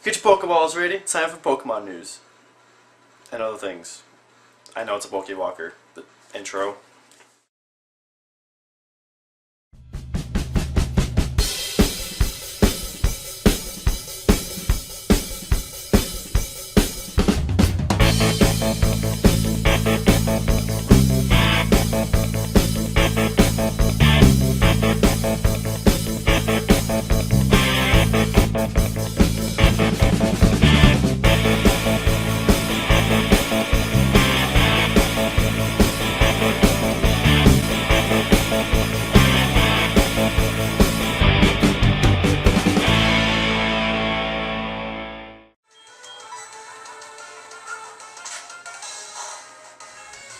Get your Pokeballs ready. It's time for Pokemon news. And other things. I know it's a Pokewalker, but intro.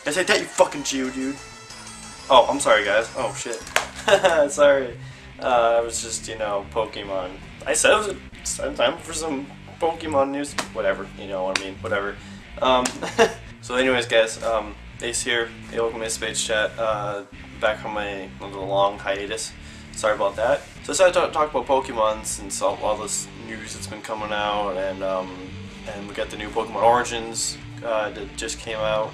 I said that, you fucking Geodude. Oh, I'm sorry, guys. Oh, shit. Sorry. I was just, Pokemon. I said it was time for some Pokemon news. Whatever. You know what I mean. Whatever. So anyways, guys, Ace here. Welcome to Aceofspades Chat. Back from my little long hiatus. Sorry about that. So I decided to talk about Pokemon since all this news that's been coming out, and we got the new Pokemon Origins that just came out.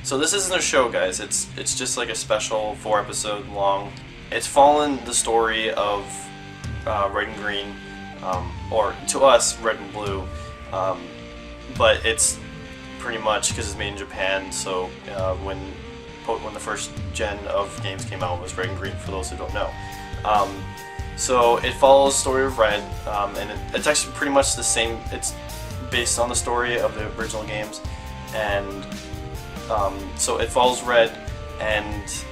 So this isn't a show, guys. It's just like a special 4-episode long. It's following the story of Red and Green, or to us, Red and Blue. But it's pretty much because it's made in Japan. So when the first gen of games came out, it was Red and Green. For those who don't know. So it follows the story of Red, and it's actually pretty much the same. It's based on the story of the original games. And so it follows Red and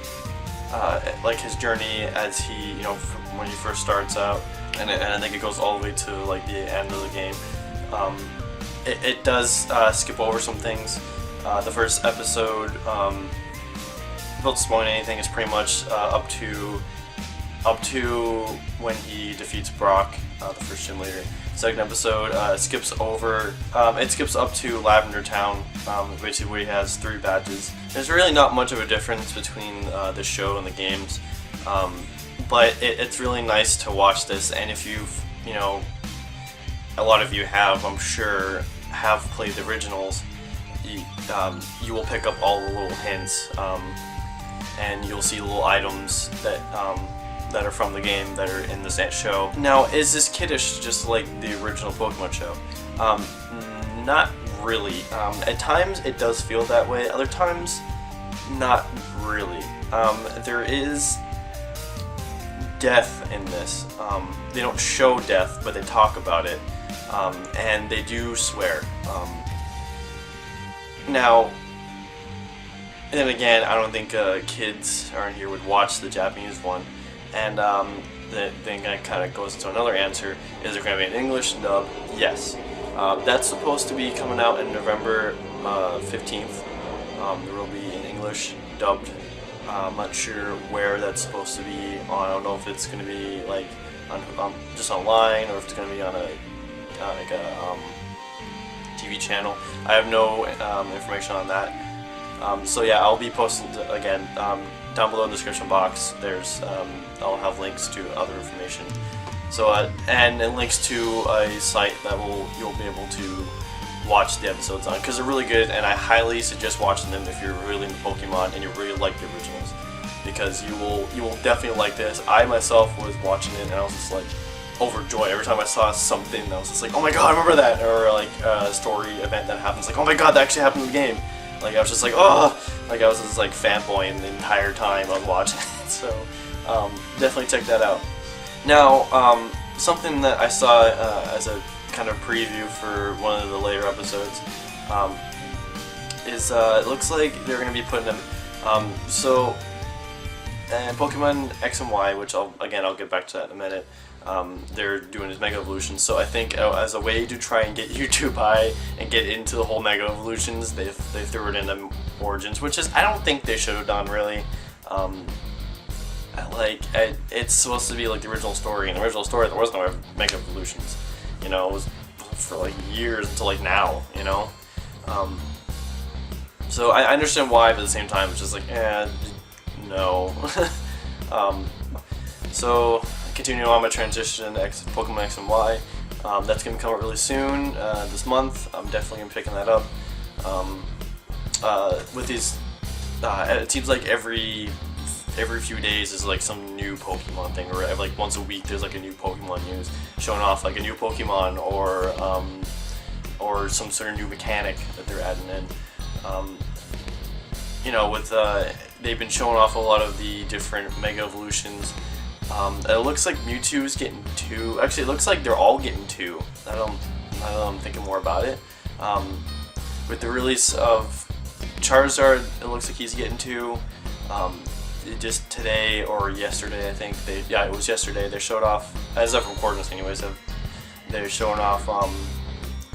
like his journey as he, from when he first starts out, and I think it goes all the way to like the end of the game. It does skip over some things. The first episode, without spoiling anything, is pretty much up to when he defeats Brock, the first gym leader. Second episode skips over. It skips up to Lavender Town, basically where he has 3 badges. There's really not much of a difference between the show and the games, but it's really nice to watch this. And if you've, a lot of you have, I'm sure, have played the originals, you will pick up all the little hints, and you'll see little items that are from the game that are in this show. Now, is this kiddish just like the original Pokemon show? Not really. At times it does feel that way, other times not really. There is death in this. They don't show death, but they talk about it, and they do swear. Now, and again, I don't think kids around here would watch the Japanese one. And the thing that kind of goes into another answer: is there going to be an English dub? Yes. That's supposed to be coming out in November 15th. There will be an English dubbed. I'm not sure where that's supposed to be on. I don't know if it's going to be like just online, or if it's going to be on a TV channel. I have no information on that. So yeah, I'll be posting again. Down below in the description box, there's I'll have links to other information. So and links to a site that you'll be able to watch the episodes on, because they're really good, and I highly suggest watching them if you're really into Pokemon and you really like the originals, because you will definitely like this. I myself was watching it and I was just like overjoyed every time I saw something. I was just like, oh my god, I remember that, or like a story event that happens, like, oh my god, that actually happened in the game. Like, I was just like, oh, like I was just like fanboying the entire time I was watching it. So definitely check that out. Now, something that I saw as a kind of preview for one of the later episodes is it looks like they're going to be putting them. So Pokemon X and Y, which I'll get back to that in a minute. They're doing his Mega Evolutions, so I think as a way to try and get you to buy and get into the whole Mega Evolutions, they threw it into Origins, which is, I don't think they should have done, really. It's supposed to be like the original story. In the original story, there was no Mega Evolutions. It was for like years until like now. So I understand why, but at the same time, it's just like, no. So continuing on my transition to Pokemon X and Y, That's going to come out really soon this month. I'm definitely going to be picking that up. With these, it seems like every few days is like some new Pokemon thing, or like once a week there's like a new Pokemon news showing off, like a new Pokemon or some sort of new mechanic that they're adding in. You know, with they've been showing off a lot of the different Mega Evolutions. It looks like Mewtwo's getting 2. Actually, it looks like they're all getting 2. I don't know, I'm thinking more about it. With the release of Charizard, it looks like he's getting 2. Just today or yesterday, I think. It was yesterday. They showed off, as of recording this anyways, they're showing off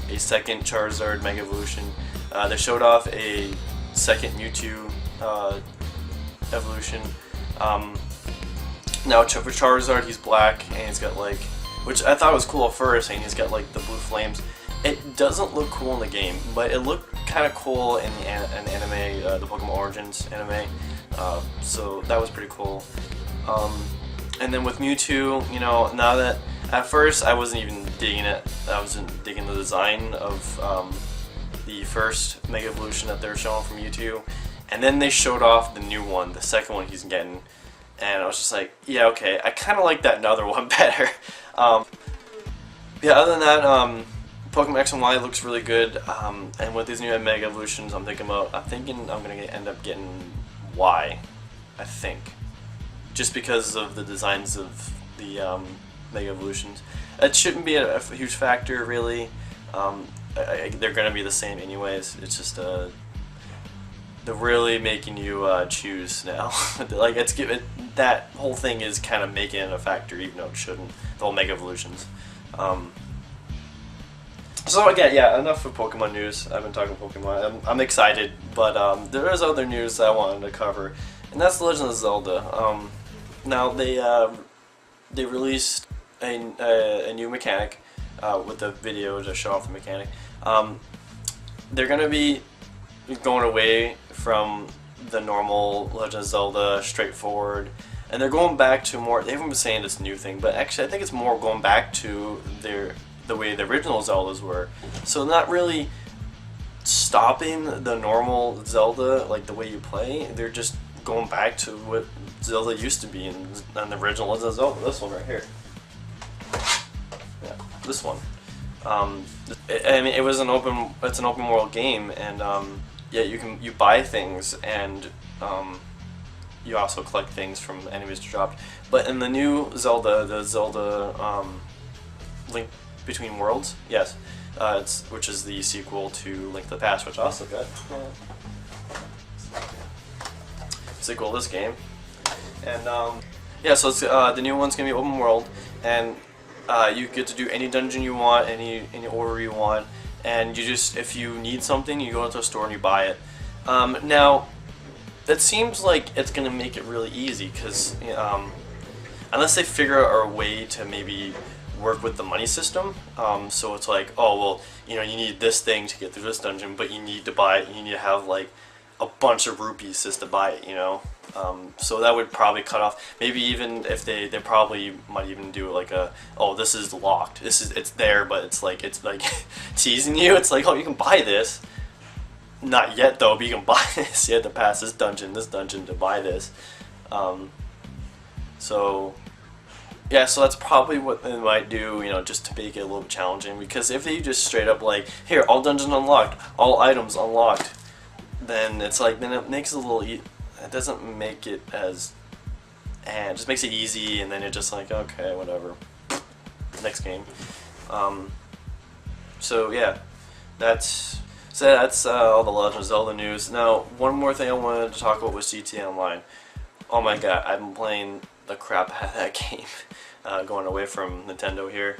a second Charizard Mega Evolution. They showed off a second Mewtwo evolution. Now for Charizard, he's black and he's got like, which I thought was cool at first, and he's got like the blue flames. It doesn't look cool in the game, but it looked kind of cool in the anime, the Pokemone Orgins anime. So that was pretty cool. And then with Mewtwo, you know, now that at first I wasn't even digging it. I wasn't digging the design of the first Mega Evolution that they're showing from Mewtwo, and then they showed off the new one, the second one he's getting, and I was just like, yeah, okay, I kind of like that other one better. Yeah, other than that, Pokemon X and Y looks really good, and with these new Mega Evolutions, I'm thinking I'm gonna end up getting Y, I think, just because of the designs of the Mega Evolutions. It shouldn't be a huge factor, really. They're gonna be the same anyways. It's just they're really making you choose now. Like that whole thing is kind of making it a factor, even though it shouldn't. The whole Mega Evolutions. So again, yeah, enough of Pokemon news. I've been talking Pokemon. I'm excited, but there is other news that I wanted to cover, and that's The Legend of Zelda. Now they released a new mechanic with the video to show off the mechanic. They're gonna be going away from the normal Legend of Zelda straightforward, and they're going back to more. They haven't been saying this new thing, but actually I think it's more going back to the way the original Zeldas were. So not really stopping the normal Zelda, like the way you play. They're just going back to what Zelda used to be in the original Legend of Zelda. This one right here. Yeah, this one. I mean, it's an open world game, and yeah, you buy things, and you also collect things from enemies dropped. But in the new Zelda, the Zelda Link Between Worlds, yes, which is the sequel to Link to the Past, which I also got. Sequel to this game, and yeah, so it's, the new one's gonna be open world, and you get to do any dungeon you want, any order you want, and you just, if you need something, you go to a store and you buy it. Now, it seems like it's gonna make it really easy, because unless they figure out a way to maybe work with the money system, so it's like, oh well, you know, you need this thing to get through this dungeon, but you need to buy it. You need to have like a bunch of rupees just to buy it, you know. So that would probably cut off. Maybe even if they probably might even do like oh, this is locked. It's there, but it's like teasing you. It's like, oh, you can buy this. Not yet though, but you can buy this. You have to pass this dungeon to buy this. So yeah, so that's probably what they might do, you know, just to make it a little bit challenging. Because if they just straight up like, here, all dungeons unlocked, all items unlocked, then it's like, then it makes it a little, it doesn't make it as, and it just makes it easy, and then you're just like, okay, whatever, next game. So yeah, that's all the Legend of Zelda news. Now, one more thing I wanted to talk about was GTA Online. Oh my god, I've been playing the crap out of that game, going away from Nintendo here.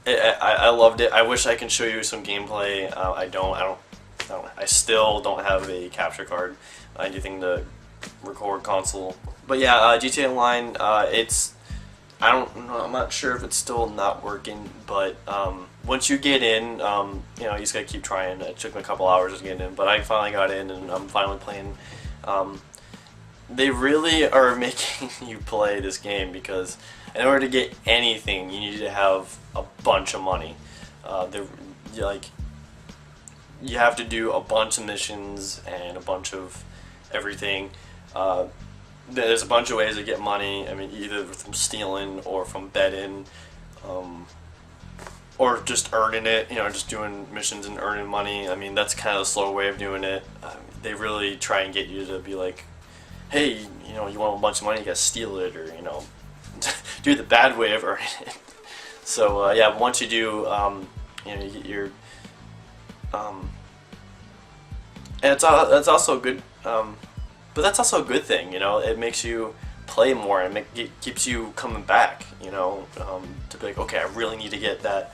I loved it. I wish I can show you some gameplay. I still don't have a capture card, anything to record console. But yeah, GTA Online, I don't know, I'm not sure if it's still not working, but once you get in, you know, you just gotta keep trying. It took me a couple hours to get in, but I finally got in, and I'm finally playing. They really are making you play this game, because in order to get anything, you need to have a bunch of money. You have to do a bunch of missions and a bunch of everything. There's a bunch of ways to get money. I mean, either from stealing or from betting, or just earning it. You know, just doing missions and earning money. I mean, that's kind of the slow way of doing it. They really try and get you to be like, hey, you know, you want a bunch of money, you gotta steal it, or, you know, do the bad way of earning it. So yeah, once you do, you know, you get your, and that's also good, but that's also a good thing, you know. It makes you play more, and it keeps you coming back, you know, to be like, okay, I really need to get that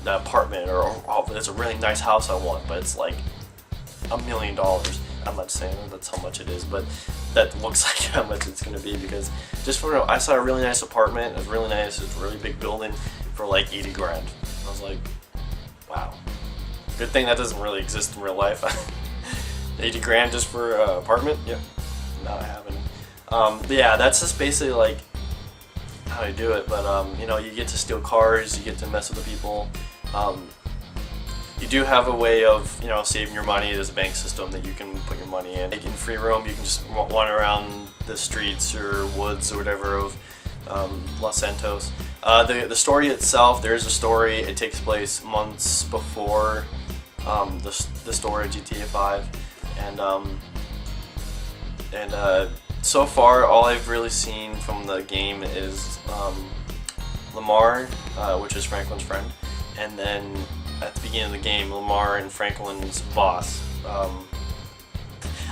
apartment, or oh, it's a really nice house I want, but it's like $1 million. I'm not saying that's how much it is, but that looks like how much it's gonna be, because I saw a really nice apartment. It was really nice. It's a really big building for like 80 grand. I was like, wow. Good thing that doesn't really exist in real life. 80 grand just for an apartment? Yep, not happening. But yeah, that's just basically like how you do it. But you know, you get to steal cars, you get to mess with the people. You do have a way of, you know, saving your money. There's a bank system that you can put your money in. Like in free roam, you can just wander around the streets or woods or whatever of Los Santos. The story itself, there's a story. It takes place months before the story of GTA 5, and so far all I've really seen from the game is Lamar, which is Franklin's friend, and then at the beginning of the game, Lamar and Franklin's boss.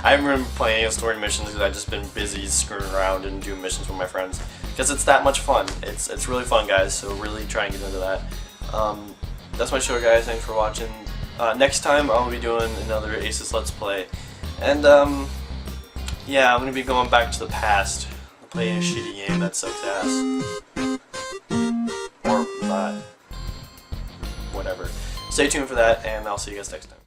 I haven't been playing any story missions because I've just been busy screwing around and doing missions with my friends, because it's that much fun. It's really fun, guys, so really try and get into that. That's my show, guys. Thanks for watching. Next time I'll be doing another Aces Let's Play, and yeah, I'm going to be going back to the past, playing a shitty game that sucks ass. Or not. Whatever. Stay tuned for that, and I'll see you guys next time.